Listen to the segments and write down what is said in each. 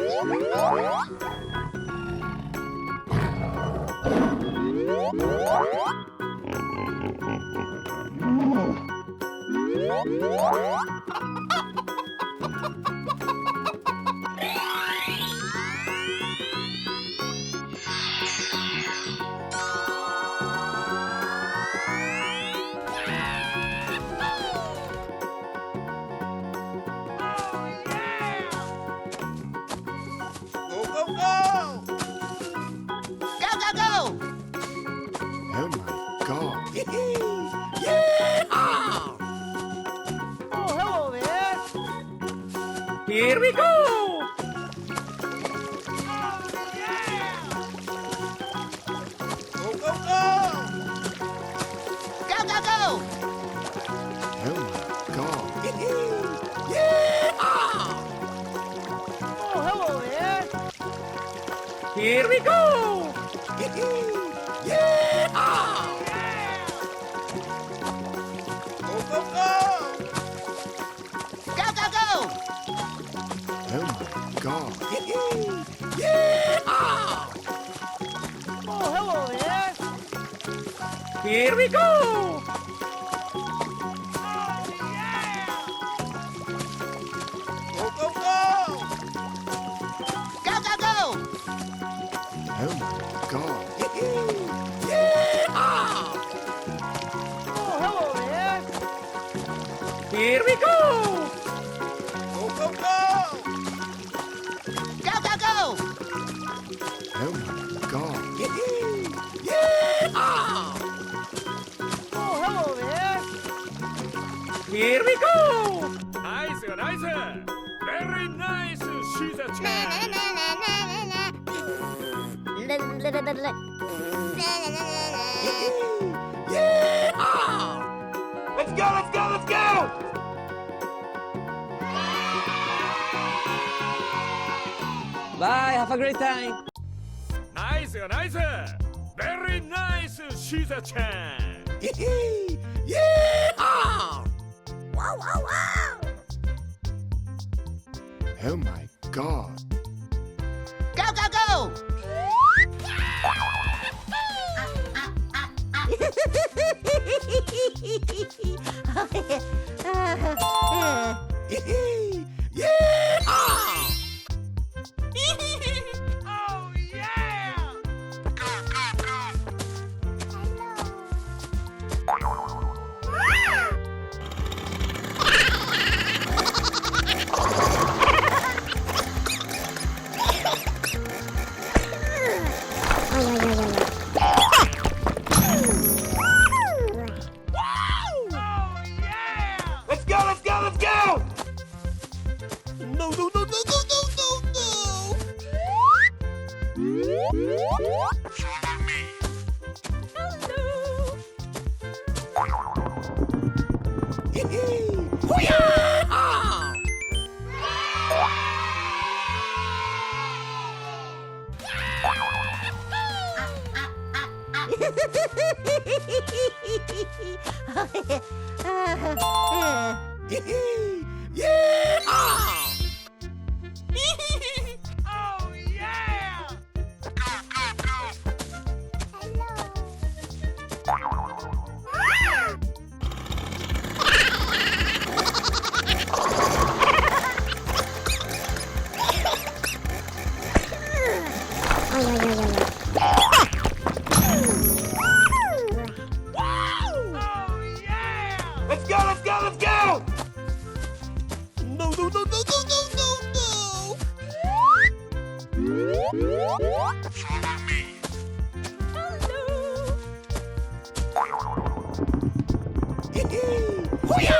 Here we go! Go, go, go! Go, go, go! Oh my God! Yeah! Oh, hello there! Here we go! Yeah! Go, go, go! Go, go, go! Oh my God! Yeah! Oh, hello there! Here we go! Go, go, go! Go, go, go! Oh my God! Yeah! Oh, hello there! Here we go! Go, go, go! Go, go, go! Oh my God! Yeah! Oh, hello there! Here we go! Nice, nice! Very nice, she's a champ! Yeah! Let's go, let's go, let's go! Bye, have a great time! Nice, nice! Very nice, she's a champ! Yeah! Wow, wow, wow! Oh my God! Go, go, go! Yeah! Oh, yeah! Oh, yeah! Let's go, let's go, let's go! No, no, no, no, no, no, no, Follow me! Hoo-yah! Yeah! Oh, yeah! Oh, yeah! Let's go, let's go, let's go! No, no, no, no, no, no, no, no! Follow me! Oh, yeah!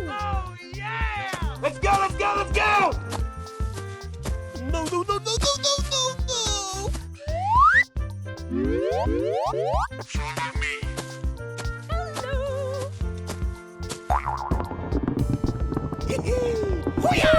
Oh, yeah! Let's go, let's go, let's go! No, no, no, no, no, no, no, no! Oh, yeah!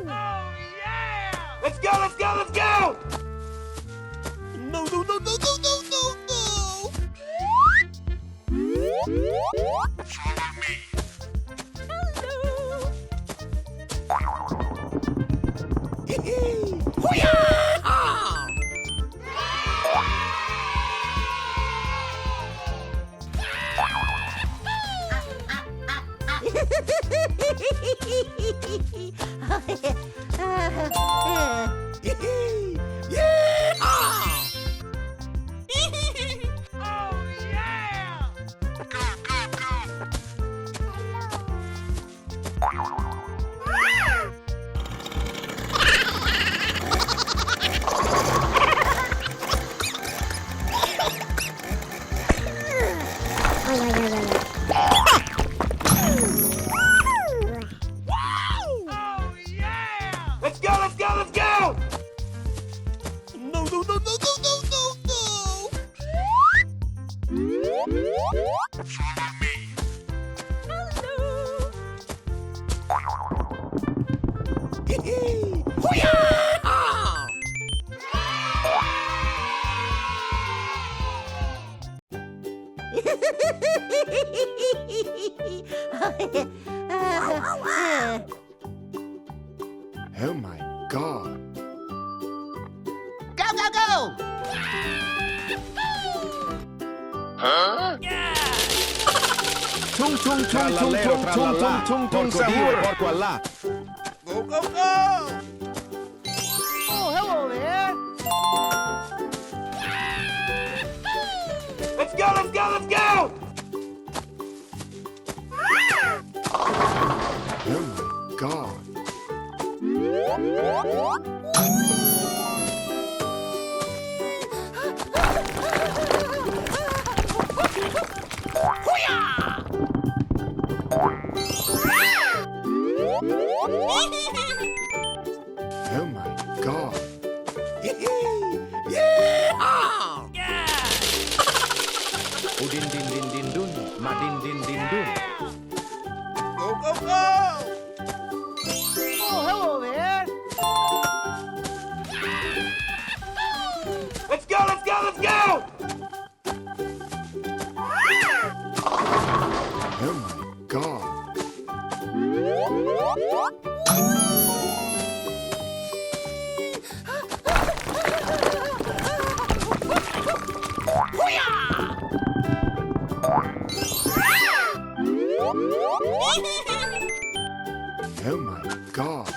Oh, yeah! Let's go, let's go, let's go! No, no, no, no, no, no, no, no! Oh, yeah! Oh, yeah! Let's go, let's go, let's go! No, no, no, no, no, no, no, no! Oh my god. Go, go, go! Tung tung tung tung tung tung tung tung tung sahur. Porco Allah. Go, go, go! Oh, hello there! Let's go, let's go, let's go! Oh my god. Oh my god. Udin din din din dun, madin din din dun. Go, go, go! Oh, hello there! Let's go, let's go, let's go! Oh my god. Oh my god.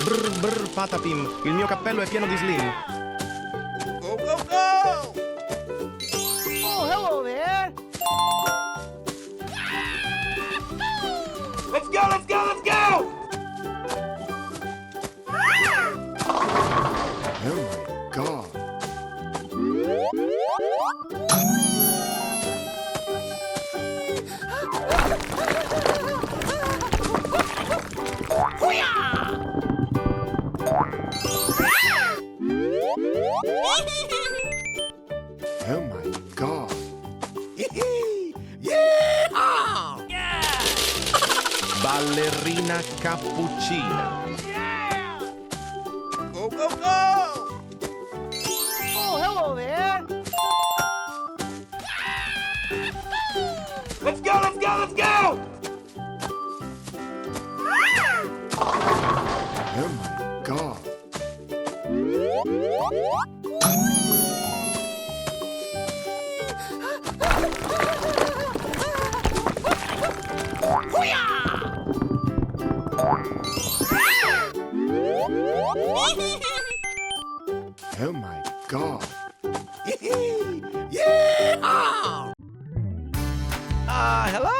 Brr brr patapim, il mio cappello è pieno di slim. Go, go, go! Oh, hello there! Let's go, let's go, let's go! Oh my God. Ballerina cappuccina. Go, go, go! Oh, hello there. Let's go, let's go, let's go! Oh my God. Oh my God. Hello?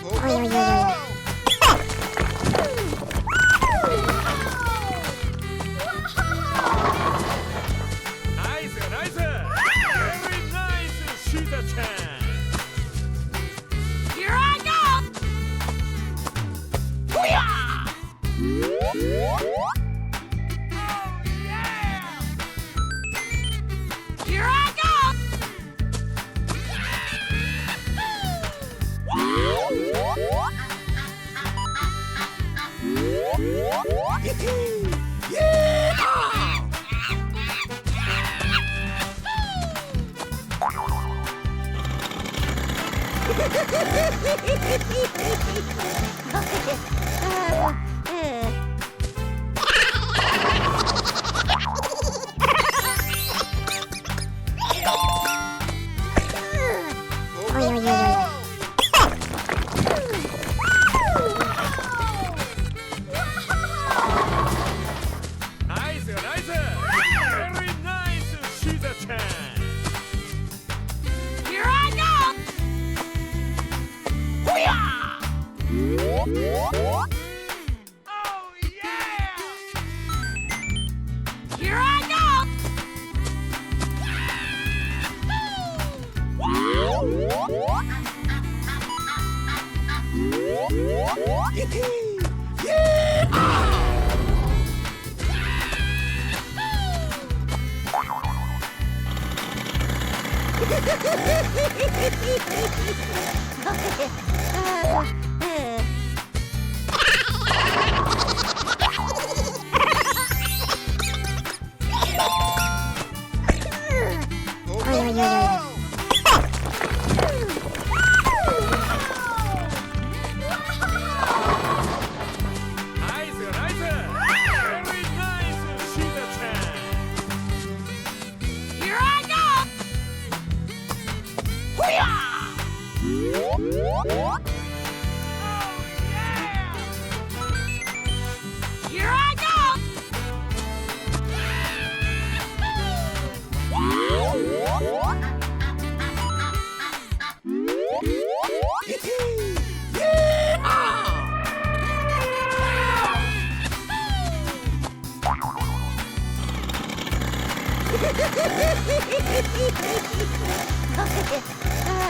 Oh my God. Nice, nice! Very nice, Shooter-chan! Here I go. Here I Nice, nice! Very nice, Shooter-chan! Here I go. Oh, yeah! Here I go. Nice, nice! Very nice, Shooter-chan! Here I go. Here I go.